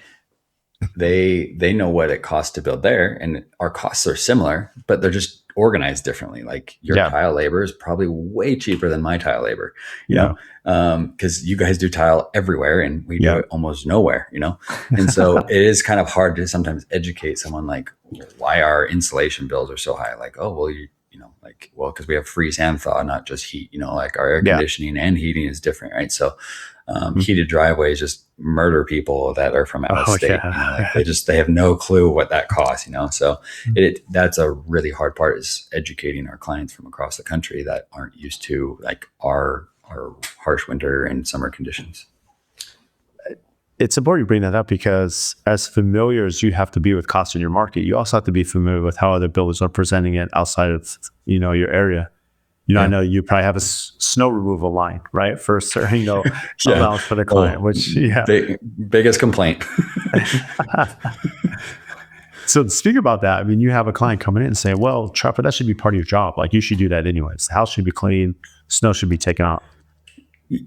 they know what it costs to build there, and our costs are similar, but they're just organized differently. Like your tile labor is probably way cheaper than my tile labor, because you guys do tile everywhere and we do it almost nowhere, and so it is kind of hard to sometimes educate someone like why our insulation bills are so high. Like, oh, well, because we have freeze and thaw, not just heat, like our air conditioning and heating is different, right? So heated driveways just murder people that are from out of state. They have no clue what that costs, so that's a really hard part, is educating our clients from across the country that aren't used to like our harsh winter and summer conditions. It's important you bring that up because as familiar as you have to be with cost in your market, you also have to be familiar with how other builders are presenting it outside of your area. I know you probably have a snow removal line, right? For certain, allowance for the client, which biggest complaint. So speaking about that, I mean, you have a client coming in and saying, well, Trapper, that should be part of your job. Like you should do that anyways. The house should be clean. Snow should be taken out.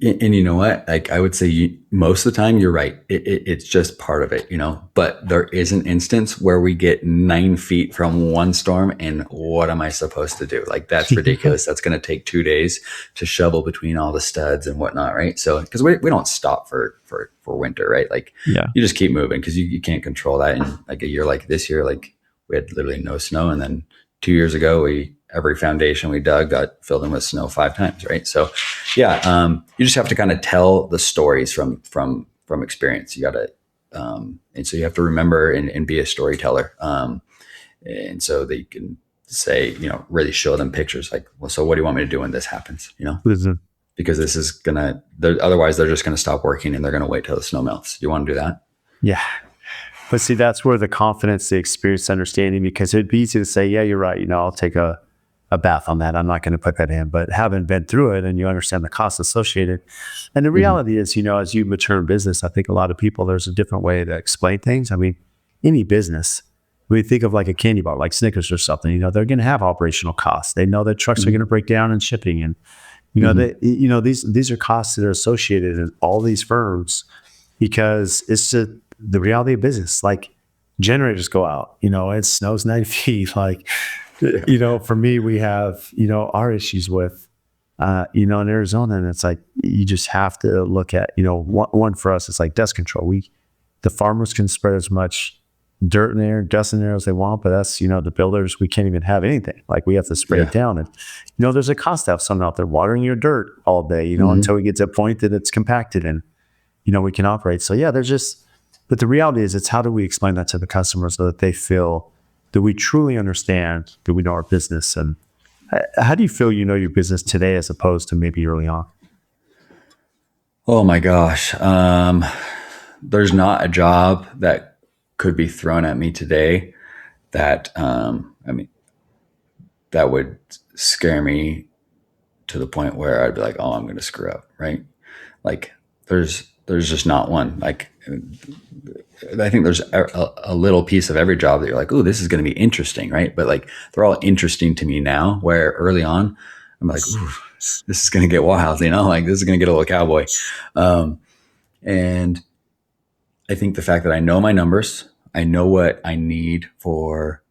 And you know what? Like I would say most of the time, you're right. It's just part of it, but there is an instance where we get 9 feet from one storm, and what am I supposed to do? Like, that's ridiculous. That's going to take 2 days to shovel between all the studs and whatnot. Right. So, cause we don't stop for winter, right? Like you just keep moving cause you can't control that. And like a year like this year, like we had literally no snow. And then 2 years ago, every foundation we dug got filled in with snow 5 times. Right. So you just have to kind of tell the stories from experience. You got to, and so you have to remember and be a storyteller. And so that you can say, really show them pictures like, well, so what do you want me to do when this happens? Because this is otherwise they're just going to stop working and they're going to wait till the snow melts. Do you want to do that? Yeah. But see, that's where the confidence, the experience, understanding, because it'd be easy to say, yeah, you're right. I'll take a bath on that. I'm not going to put that in, but having been through it and you understand the costs associated. And the reality is, as you mature in business, I think a lot of people, there's a different way to explain things. I mean, any business, when you think of like a candy bar, like Snickers or something, they're going to have operational costs. They know that trucks are going to break down in shipping. And, these are costs that are associated in all these firms because it's just the reality of business. Like generators go out, it snows 9 feet. Like, for me, we have, our issues with, in Arizona, and it's like, you just have to look at, one for us, it's like dust control. The farmers can spread as much dirt in there, dust in there as they want, but that's, the builders, we can't even have anything. Like, we have to spray it Yeah. down. And, there's a cost to have someone out there watering your dirt all day, Mm-hmm. until we get to a point that it's compacted and, we can operate. So yeah, but the reality is, it's how do we explain that to the customer so that they feel that we truly understand, that we know our business. And how do you feel your business today as opposed to maybe early on? Oh my gosh. There's not a job that could be thrown at me today that, that would scare me to the point where I'd be like, oh, I'm going to screw up. Right. Like there's just not one. Like, I think there's a little piece of every job that you're like, oh, this is going to be interesting. Right. But like, they're all interesting to me now, where early on I'm like, ooh, this is going to get wild, like this is going to get a little cowboy. And I think the fact that I know my numbers, I know what I need for,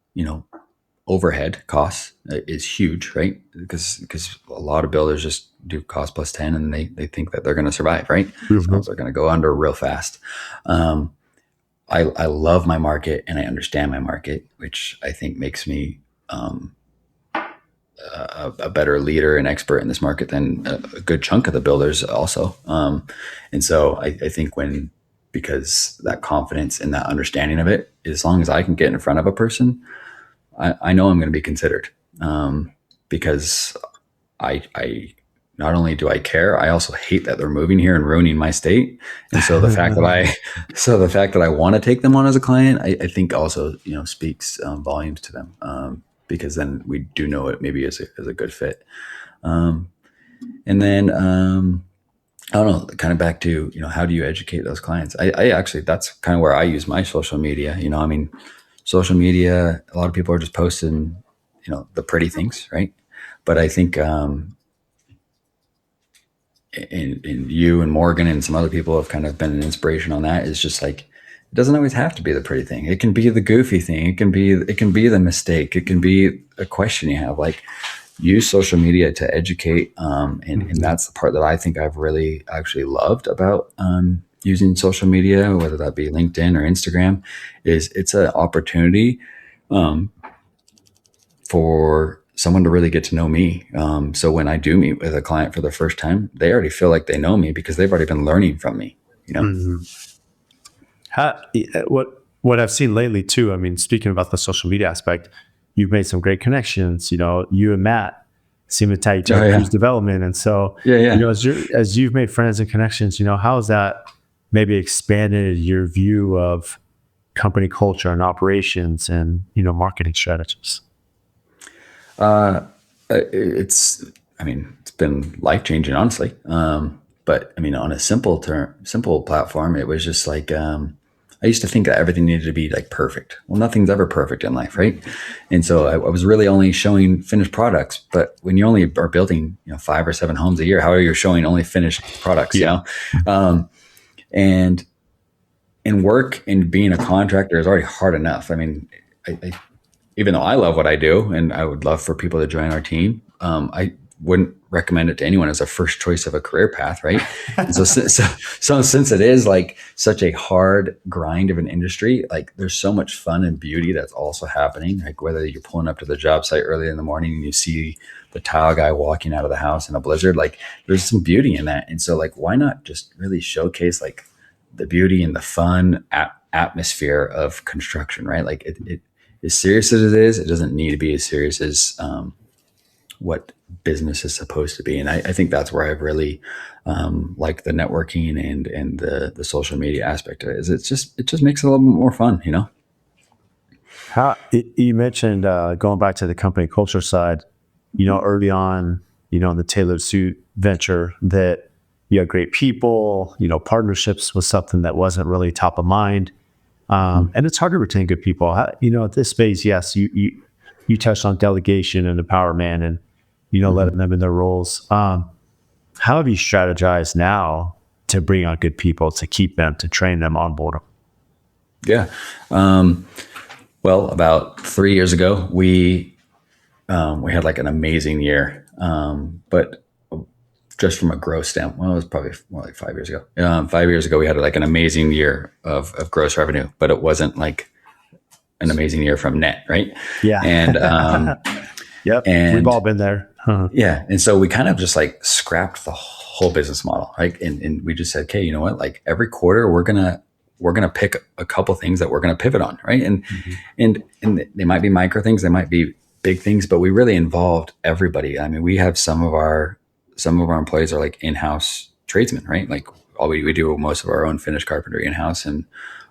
overhead costs is huge, right? Because a lot of builders just do cost plus 10 and they think that they're going to survive, right? Mm-hmm. So they're going to go under real fast. I love my market and I understand my market, which I think makes me a better leader and expert in this market than a good chunk of the builders also. And so I think because that confidence and that understanding of it, as long as I can get in front of a person, I know I'm going to be considered, because I not only do I care, I also hate that they're moving here and ruining my state. And so the fact that I want to take them on as a client, I think also, speaks volumes to them, because then we do know it maybe as a good fit. And then, I don't know, kind of back to, how do you educate those clients? I actually, that's kind of where I use my social media. Social media, a lot of people are just posting, the pretty things, right? But I think, in you and Morgan and some other people have kind of been an inspiration on that. Is just like, it doesn't always have to be the pretty thing. It can be the goofy thing. It can be the mistake. It can be a question you have. Like, use social media to educate. And that's the part that I think I've really actually loved about, using social media, whether that be LinkedIn or Instagram, is it's an opportunity, for someone to really get to know me. So when I do meet with a client for the first time, they already feel like they know me because they've already been learning from me, Mm-hmm. What I've seen lately too, I mean, speaking about the social media aspect, you've made some great connections. You and Matt seem to tie each other yeah. cruise development. And so, Yeah. as you've made friends and connections, how has that maybe expanded your view of company culture and operations and, marketing strategies? It's been life-changing, honestly. But on a simple platform, it was just like, I used to think that everything needed to be like perfect. Well, nothing's ever perfect in life, right? And so I was really only showing finished products. But when you only are building, 5 or 7 homes a year, how are you showing only finished products? Yeah. And work and being a contractor is already hard enough. Even though I love what I do and I would love for people to join our team, I wouldn't recommend it to anyone as a first choice of a career path, right? And so since it is like such a hard grind of an industry, like there's so much fun and beauty that's also happening. Like whether you're pulling up to the job site early in the morning and you see the tile guy walking out of the house in a blizzard, like there's some beauty in that. And so like, why not just really showcase like the beauty and the fun atmosphere of construction, right? Like it as serious as it is, it doesn't need to be as serious as, what business is supposed to be. And I think that's where I've really, liked the networking and the social media aspect of it. Is it just makes it a little bit more fun, You mentioned going back to the company culture side, early on, in the tailored suit venture, that you had great people, partnerships was something that wasn't really top of mind. And it's hard to retain good people. At this space, yes, you touched on delegation and empowerment and, letting them in their roles. How have you strategized now to bring on good people, to keep them, to train them, onboard them? Yeah. Well, about 3 years ago, we had like an amazing year. But just from a growth standpoint, well, it was probably more like 5 years ago. 5 years ago, we had like an amazing year of gross revenue, but it wasn't like an amazing year from net, right? Yeah. And Yep. We've and all been there. Huh. yeah, and so we kind of just like scrapped the whole business model, right? And we just said, okay, you know what? Like every quarter, we're gonna pick a couple things that we're gonna pivot on, right? Mm-hmm. And they might be micro things, they might be big things, but we really involved everybody. I mean, we have some of our employees are like in-house tradesmen, right? Like all we do most of our own finished carpentry in-house and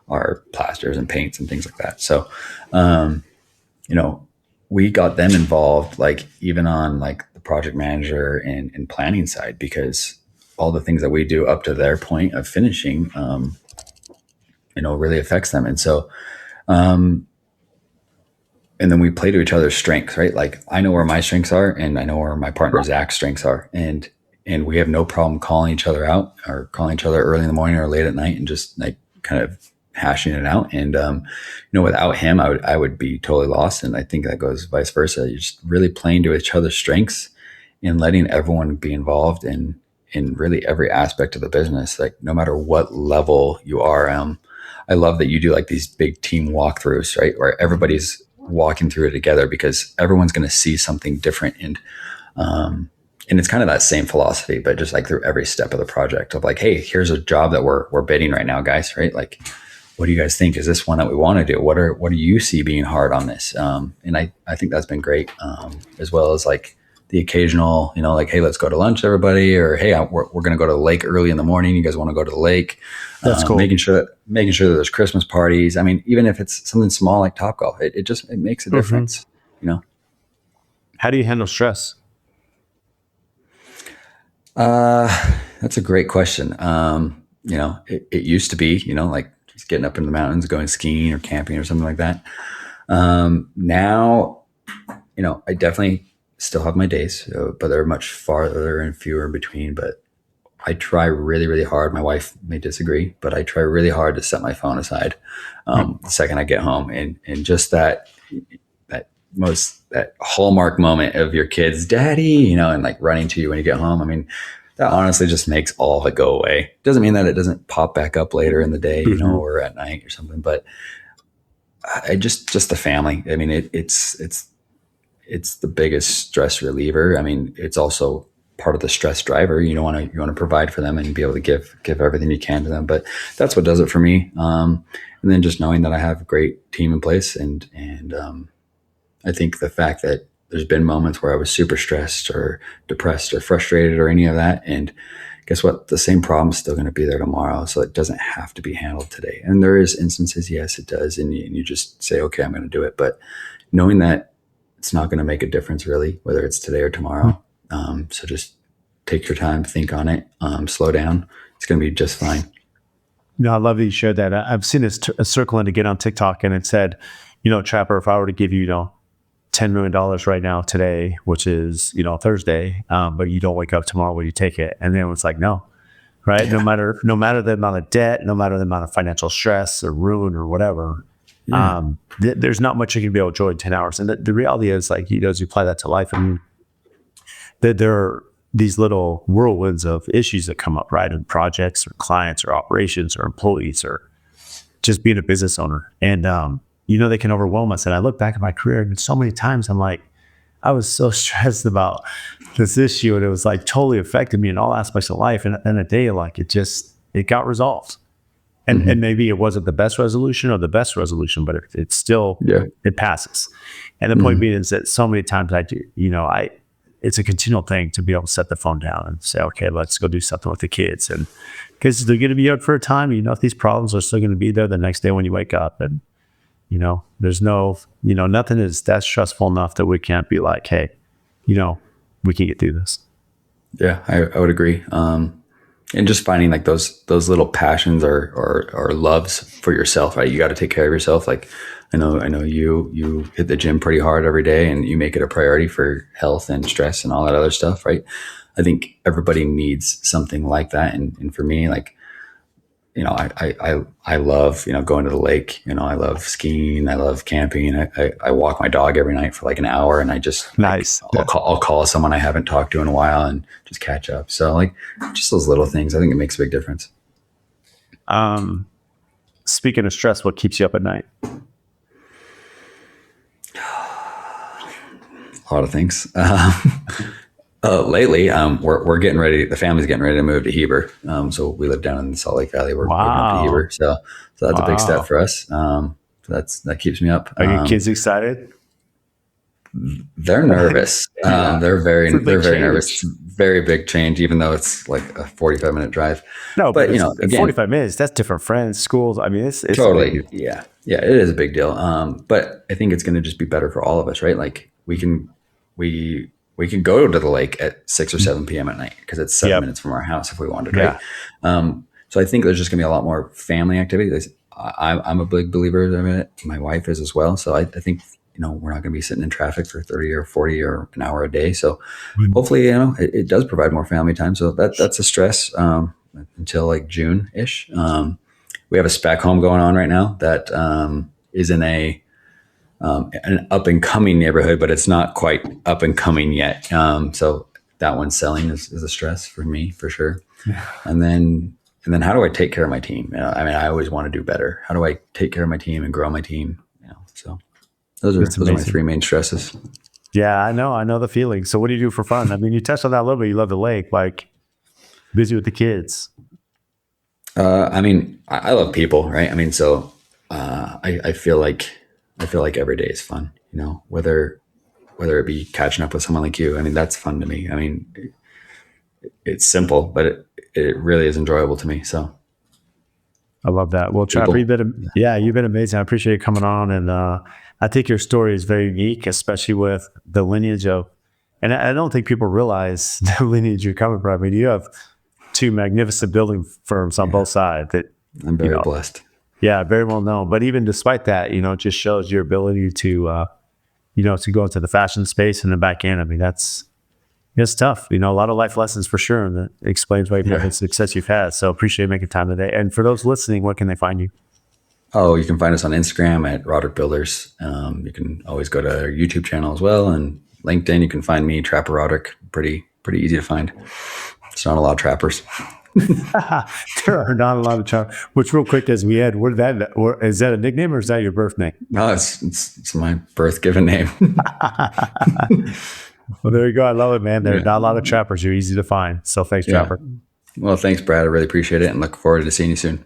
our plasters and paints and things like that. So, um, you know, we got them involved, like even on like the project manager and planning side, because all the things that we do up to their point of finishing, really affects them. And so, um, and then we play to each other's strengths, right? Like I know where my strengths are, and I know where my partner Zach's strengths are, and we have no problem calling each other out or calling each other early in the morning or late at night, and just like kind of hashing it out. And without him, I would be totally lost, and I think that goes vice versa. You're just really playing to each other's strengths and letting everyone be involved in really every aspect of the business, like no matter what level you are. I love that you do like these big team walkthroughs, right? Where everybody's walking through it together, because everyone's going to see something different. And it's kind of that same philosophy, but just like through every step of the project of like, hey, here's a job that we're bidding right now, guys, right? Like, what do you guys think? Is this one that we want to do? What do you see being hard on this? And I think that's been great, as well as like the occasional, like, hey, let's go to lunch, everybody, or hey, we're going to go to the lake early in the morning. You guys want to go to the lake? That's cool. Making sure that there's Christmas parties. I mean, even if it's something small like Topgolf, it makes a difference. How do you handle stress? That's a great question. It used to be, like just getting up in the mountains, going skiing or camping or something like that. Now, I definitely still have my days, but they're much farther and fewer in between. But I try really, really hard. My wife may disagree, but I try really hard to set my phone aside the second I get home, and just that hallmark moment of your kids, daddy, and like running to you when you get home. I mean, that honestly just makes all of it go away. Doesn't mean that it doesn't pop back up later in the day, Mm-hmm. or at night or something, but I just the family. I mean, it's the biggest stress reliever. I mean, it's also part of the stress driver. You want to provide for them and be able to give everything you can to them. But that's what does it for me. And then just knowing that I have a great team in place, and I think the fact that there's been moments where I was super stressed or depressed or frustrated or any of that, and guess what? The same problem's still going to be there tomorrow, so it doesn't have to be handled today. And there is instances, yes, it does, and you just say, okay, I'm going to do it. But knowing that it's not going to make a difference really, whether it's today or tomorrow. So just take your time, think on it, slow down. It's going to be just fine. No, I love that you shared that. I've seen this circling again on TikTok, and it said, Trapper, if I were to give you, $10 million right now today, which is, Thursday, but you don't wake up tomorrow, will you take it? And then it's like, no, right? Yeah. No matter the amount of debt, no matter the amount of financial stress or ruin or whatever, there's not much you can be able to enjoy in 10 hours. And the reality is, like, as you apply that to life, I mean, there are these little whirlwinds of issues that come up, right? In projects or clients or operations or employees or just being a business owner. And, they can overwhelm us. And I look back at my career, and so many times I'm like, I was so stressed about this issue, and it was like totally affected me in all aspects of life. And in a day, like it got resolved. And and maybe it wasn't the best resolution or the best resolution, but it's still, it passes. And the point being is that so many times I do, it's a continual thing to be able to set the phone down and say, okay, let's go do something with the kids. And because they're going to be out for a time, if these problems are still going to be there the next day when you wake up. And, there's no, nothing is that stressful enough that we can't be like, hey, we can get through this. Yeah, I would agree. And just finding like those little passions or loves for yourself, right? You got to take care of yourself. Like I know you hit the gym pretty hard every day, and you make it a priority for health and stress and all that other stuff, right? I think everybody needs something like that. And for me, like, I love, going to the lake, I love skiing. I love camping. I walk my dog every night for like an hour, and I just nice. I'll call someone I haven't talked to in a while and just catch up. So like just those little things, I think it makes a big difference. Speaking of stress, what keeps you up at night? a lot of things. Lately, we're getting ready. The family's getting ready to move to Heber. So we live down in the Salt Lake Valley. We're moving up to Wow. Heber. So that's a big step Wow. for us. So that keeps me up. Are your kids excited? They're nervous. Yeah. It's a They're big very nervous. It's change. a very big change, even though it's like a 45-minute drive. No, but But it's again, 45 minutes. That's different friends, schools. I mean, it's a big totally, deal. yeah, yeah, it is a big deal. But I think it's going to just be better for all of us, right? Like we can go to the lake at 6 or 7 p.m. at night because it's 7 minutes from our house if we wanted, right? Yeah. So I think there's just going to be a lot more family activity. I'm a big believer in it. My wife is as well. So I think we're not going to be sitting in traffic for 30 or 40 or an hour a day. So hopefully, it does provide more family time. So that's a stress until like June ish. We have a spec home going on right now that is in an up and coming neighborhood, but it's not quite up and coming yet. So that one selling is a stress for me for sure. Yeah. And then how do I take care of my team? I mean, I always want to do better. How do I take care of my team and grow my team? So those are my three main stresses. Yeah, I know the feeling. So what do you do for fun? I mean, you touched on that a little bit. You love the lake, like busy with the kids. I mean, I love people, right? I mean, so I feel like every day is fun. Whether it be catching up with someone like you. I mean, that's fun to me. I mean, it's simple, but it really is enjoyable to me. So I love that. Well, Trapper, you've been amazing. I appreciate you coming on, and I think your story is very unique, especially with the lineage of. And I don't think people realize the lineage you're coming from. I mean, you have two magnificent building firms on both sides. That I'm very blessed. Yeah, very well known. But even despite that, it just shows your ability to, to go into the fashion space and the back end. I mean, it's tough. A lot of life lessons for sure, and that explains why you've had the success you've had. So appreciate making time today. And for those listening, where can they find you? Oh, you can find us on Instagram at Roderick Builders. You can always go to our YouTube channel as well, and LinkedIn. You can find me, Trapper Roderick. Pretty easy to find. It's not a lot of trappers. There are not a lot of trappers. Which, real quick, as we end, is that a nickname or is that your birth name? No, it's my birth given name. Well, there you go. I love it, man. There are not a lot of trappers. You're easy to find. So thanks, Trapper. Well, thanks, Brad. I really appreciate it and look forward to seeing you soon.